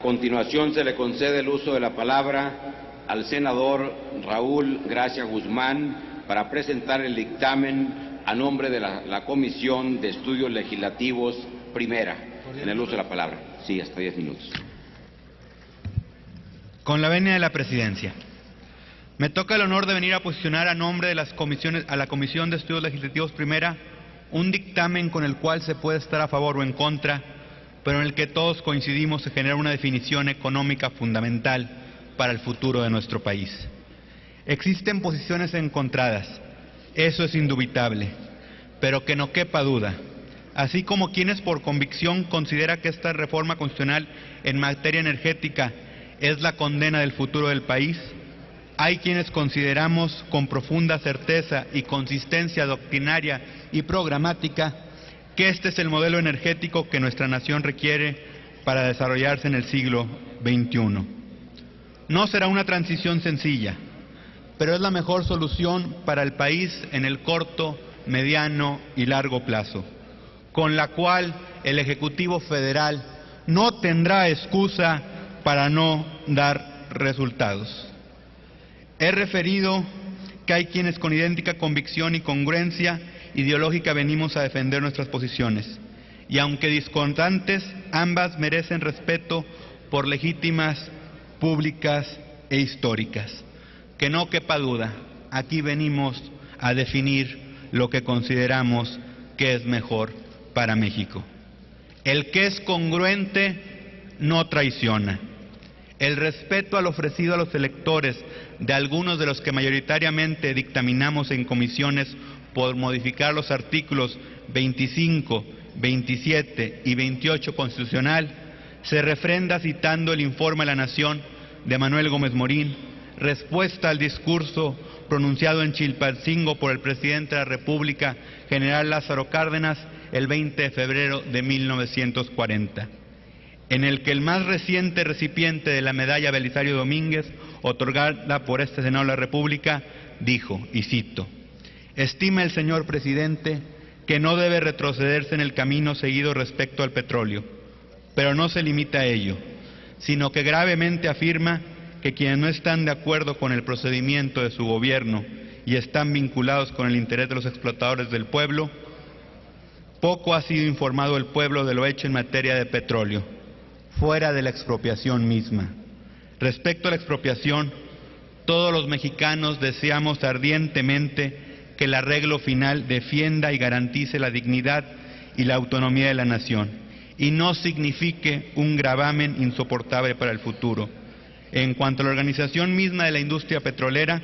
continuación se le concede el uso de la palabra al senador Raúl Gracia Guzmán para presentar el dictamen a nombre de la Comisión de Estudios Legislativos Primera. En el uso de la palabra. Sí, hasta 10 minutos. Con la venia de la Presidencia. Me toca el honor de venir a posicionar a nombre de la Comisión de Estudios Legislativos Primera un dictamen con el cual se puede estar a favor o en contra, pero en el que todos coincidimos en generar una definición económica fundamental para el futuro de nuestro país. Existen posiciones encontradas, eso es indubitable, pero que no quepa duda, así como quienes por convicción consideran que esta reforma constitucional en materia energética es la condena del futuro del país, hay quienes consideramos con profunda certeza y consistencia doctrinaria y programática que este es el modelo energético que nuestra nación requiere para desarrollarse en el siglo XXI. No será una transición sencilla, pero es la mejor solución para el país en el corto, mediano y largo plazo, con la cual el Ejecutivo Federal no tendrá excusa para no dar resultados. He referido que hay quienes con idéntica convicción y congruencia ideológica venimos a defender nuestras posiciones, y aunque discordantes, ambas merecen respeto por legítimas, públicas e históricas. Que no quepa duda, aquí venimos a definir lo que consideramos que es mejor para México. El que es congruente no traiciona. El respeto al ofrecido a los electores de algunos de los que mayoritariamente dictaminamos en comisiones por modificar los artículos 25, 27 y 28 constitucional, se refrenda citando el informe a la Nación de Manuel Gómez Morín, respuesta al discurso pronunciado en Chilpancingo por el presidente de la República, general Lázaro Cárdenas, el 20 de febrero de 1940. En el que el más reciente recipiente de la medalla Belisario Domínguez, otorgada por este Senado de la República, dijo, y cito: «Estima el señor presidente que no debe retrocederse en el camino seguido respecto al petróleo, pero no se limita a ello, sino que gravemente afirma que quienes no están de acuerdo con el procedimiento de su gobierno y están vinculados con el interés de los explotadores del pueblo, poco ha sido informado el pueblo de lo hecho en materia de petróleo, fuera de la expropiación misma. Respecto a la expropiación, todos los mexicanos deseamos ardientemente que el arreglo final defienda y garantice la dignidad y la autonomía de la nación, y no signifique un gravamen insoportable para el futuro. En cuanto a la organización misma de la industria petrolera,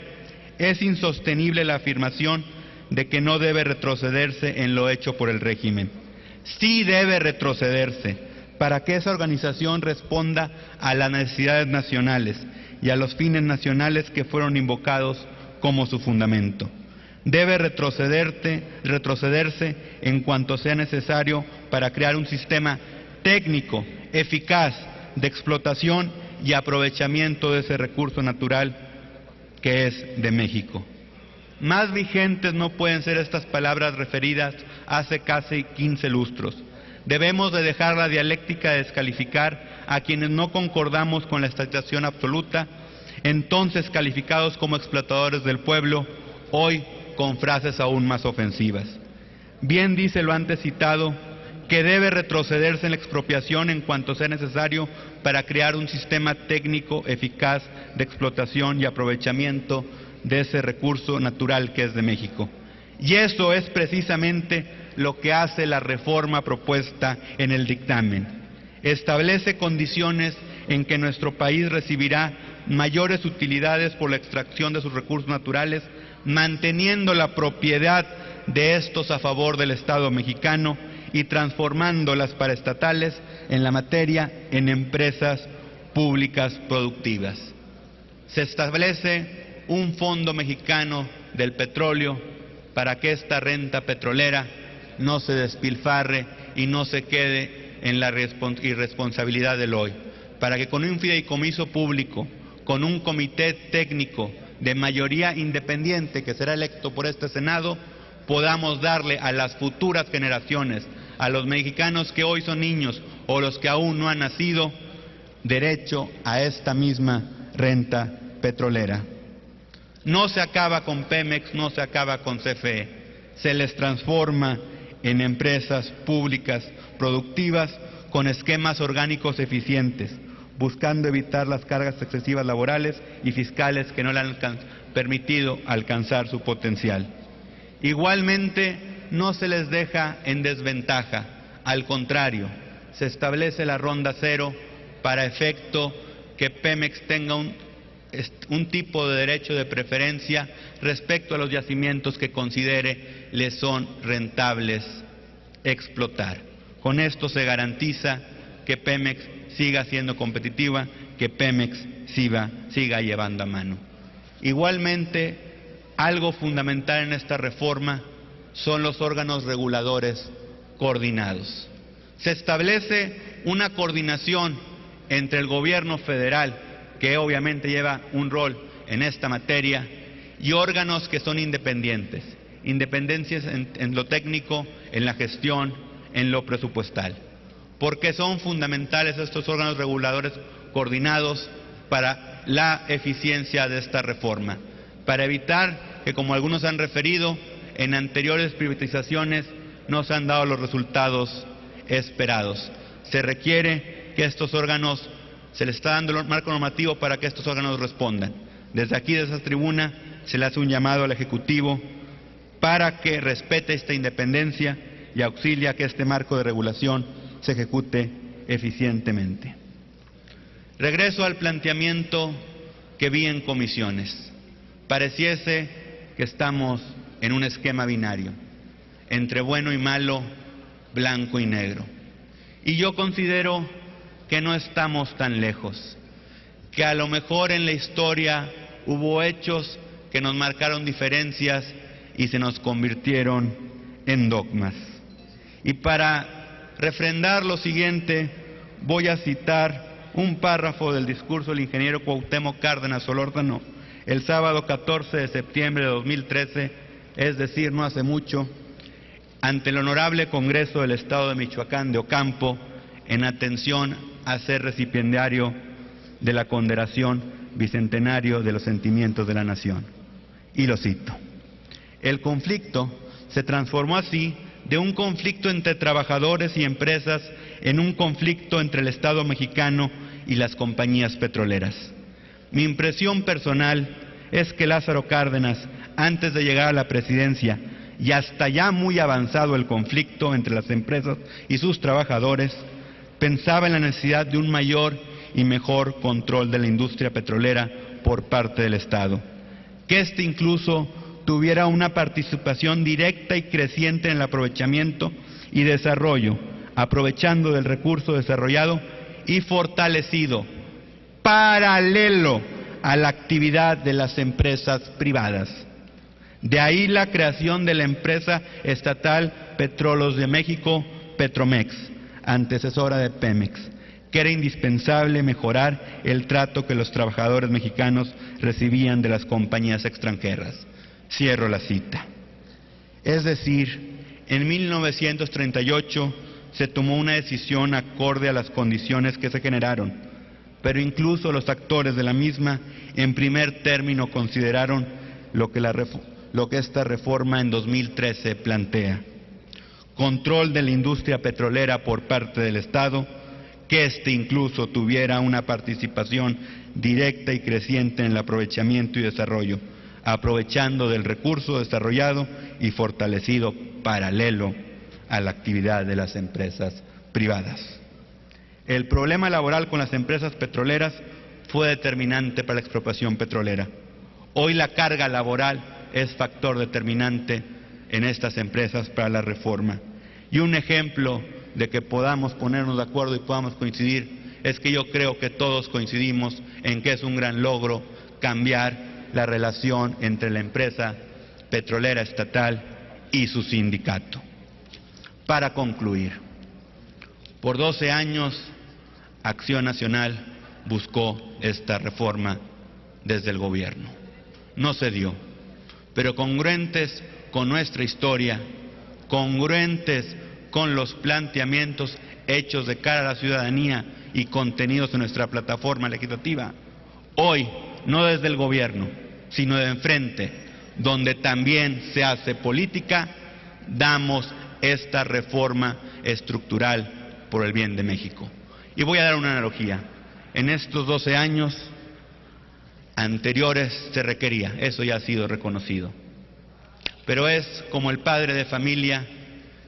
es insostenible la afirmación de que no debe retrocederse en lo hecho por el régimen. Sí debe retrocederse, para que esa organización responda a las necesidades nacionales y a los fines nacionales que fueron invocados como su fundamento. Debe retrocederse en cuanto sea necesario para crear un sistema técnico, eficaz, de explotación y aprovechamiento de ese recurso natural que es de México. Más vigentes no pueden ser estas palabras referidas hace casi 15 lustros. Debemos de dejar la dialéctica de descalificar a quienes no concordamos con la estatización absoluta, entonces calificados como explotadores del pueblo, hoy con frases aún más ofensivas. Bien dice lo antes citado, que debe retrocederse en la expropiación en cuanto sea necesario para crear un sistema técnico eficaz de explotación y aprovechamiento de ese recurso natural que es de México. Y eso es precisamente lo que hace la reforma propuesta en el dictamen. Establece condiciones en que nuestro país recibirá mayores utilidades por la extracción de sus recursos naturales, manteniendo la propiedad de estos a favor del Estado mexicano y transformando las paraestatales en la materia en empresas públicas productivas. Se establece un fondo mexicano del petróleo para que esta renta petrolera no se despilfarre y no se quede en la irresponsabilidad del hoy, para que con un fideicomiso público, con un comité técnico de mayoría independiente que será electo por este Senado, podamos darle a las futuras generaciones, a los mexicanos que hoy son niños o los que aún no han nacido, derecho a esta misma renta petrolera. No se acaba con Pemex, no se acaba con CFE, se les transforma en empresas públicas productivas con esquemas orgánicos eficientes, buscando evitar las cargas excesivas laborales y fiscales que no le han permitido alcanzar su potencial. Igualmente, no se les deja en desventaja, al contrario, se establece la ronda cero para efecto que Pemex tenga un tipo de derecho de preferencia respecto a los yacimientos que considere les son rentables explotar. Con esto se garantiza que Pemex siga siendo competitiva, que Pemex siga llevando a mano. Igualmente, algo fundamental en esta reforma son los órganos reguladores coordinados. Se establece una coordinación entre el gobierno federal, que obviamente lleva un rol en esta materia, y órganos que son independientes, independencias en lo técnico, en la gestión, en lo presupuestal. Porque son fundamentales estos órganos reguladores coordinados para la eficiencia de esta reforma, para evitar que, como algunos han referido, en anteriores privatizaciones no se han dado los resultados esperados. Se requiere que estos órganos, se les está dando el marco normativo para que estos órganos respondan. Desde aquí, desde esta tribuna, se le hace un llamado al Ejecutivo para que respete esta independencia y auxilia que este marco de regulación se ejecute eficientemente. Regreso al planteamiento que vi en comisiones. Pareciese que estamos en un esquema binario, entre bueno y malo, blanco y negro. Y yo considero que no estamos tan lejos, que a lo mejor en la historia hubo hechos que nos marcaron diferencias y se nos convirtieron en dogmas. Y para refrendar lo siguiente, voy a citar un párrafo del discurso del ingeniero Cuauhtémoc Cárdenas Solórzano el sábado 14 de septiembre de 2013, es decir, no hace mucho, ante el Honorable Congreso del Estado de Michoacán de Ocampo, en atención a ser recipiendario de la condecoración bicentenario de los sentimientos de la nación. Y lo cito: el conflicto se transformó así de un conflicto entre trabajadores y empresas en un conflicto entre el Estado mexicano y las compañías petroleras. Mi impresión personal es que Lázaro Cárdenas, antes de llegar a la presidencia y hasta ya muy avanzado el conflicto entre las empresas y sus trabajadores, pensaba en la necesidad de un mayor y mejor control de la industria petrolera por parte del Estado, que éste incluso tuviera una participación directa y creciente en el aprovechamiento y desarrollo, aprovechando del recurso desarrollado y fortalecido, paralelo a la actividad de las empresas privadas. De ahí la creación de la empresa estatal Petróleos de México, Petromex, antecesora de Pemex, que era indispensable mejorar el trato que los trabajadores mexicanos recibían de las compañías extranjeras. Cierro la cita. Es decir, en 1938 se tomó una decisión acorde a las condiciones que se generaron, pero incluso los actores de la misma en primer término consideraron lo que esta reforma en 2013 plantea: control de la industria petrolera por parte del Estado, que éste incluso tuviera una participación directa y creciente en el aprovechamiento y desarrollo, aprovechando del recurso desarrollado y fortalecido paralelo a la actividad de las empresas privadas. El problema laboral con las empresas petroleras fue determinante para la expropiación petrolera. Hoy la carga laboral es factor determinante en estas empresas para la reforma. Y un ejemplo de que podamos ponernos de acuerdo y podamos coincidir es que yo creo que todos coincidimos en que es un gran logro cambiar la relación entre la empresa petrolera estatal y su sindicato. Para concluir, por 12 años Acción Nacional buscó esta reforma desde el gobierno. No se dio, pero congruentes con nuestra historia, congruentes con los planteamientos hechos de cara a la ciudadanía y contenidos en nuestra plataforma legislativa. Hoy, no desde el gobierno, sino de enfrente, donde también se hace política, damos esta reforma estructural por el bien de México. Y voy a dar una analogía. En estos 12 años anteriores se requería, eso ya ha sido reconocido. Pero es como el padre de familia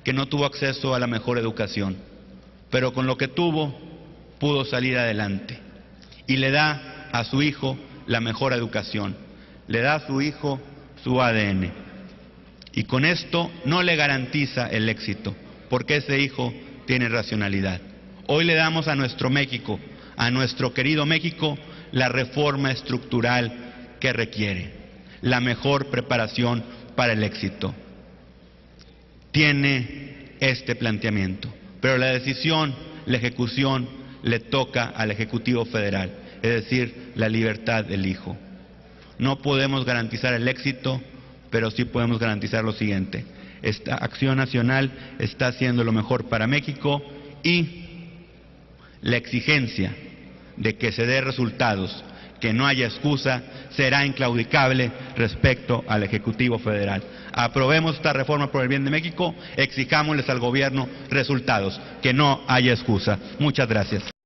que no tuvo acceso a la mejor educación, pero con lo que tuvo pudo salir adelante y le da a su hijo la mejor educación, le da a su hijo su ADN. Y con esto no le garantiza el éxito, porque ese hijo tiene racionalidad. Hoy le damos a nuestro México, a nuestro querido México, la reforma estructural que requiere, la mejor preparación para el éxito. Tiene este planteamiento, pero la decisión, la ejecución, le toca al Ejecutivo Federal, es decir, la libertad del hijo. No podemos garantizar el éxito, pero sí podemos garantizar lo siguiente: esta acción nacional está haciendo lo mejor para México y la exigencia de que se dé resultados, que no haya excusa, será inclaudicable respecto al Ejecutivo Federal. Aprobemos esta reforma por el bien de México, exijámosles al gobierno resultados, que no haya excusa. Muchas gracias.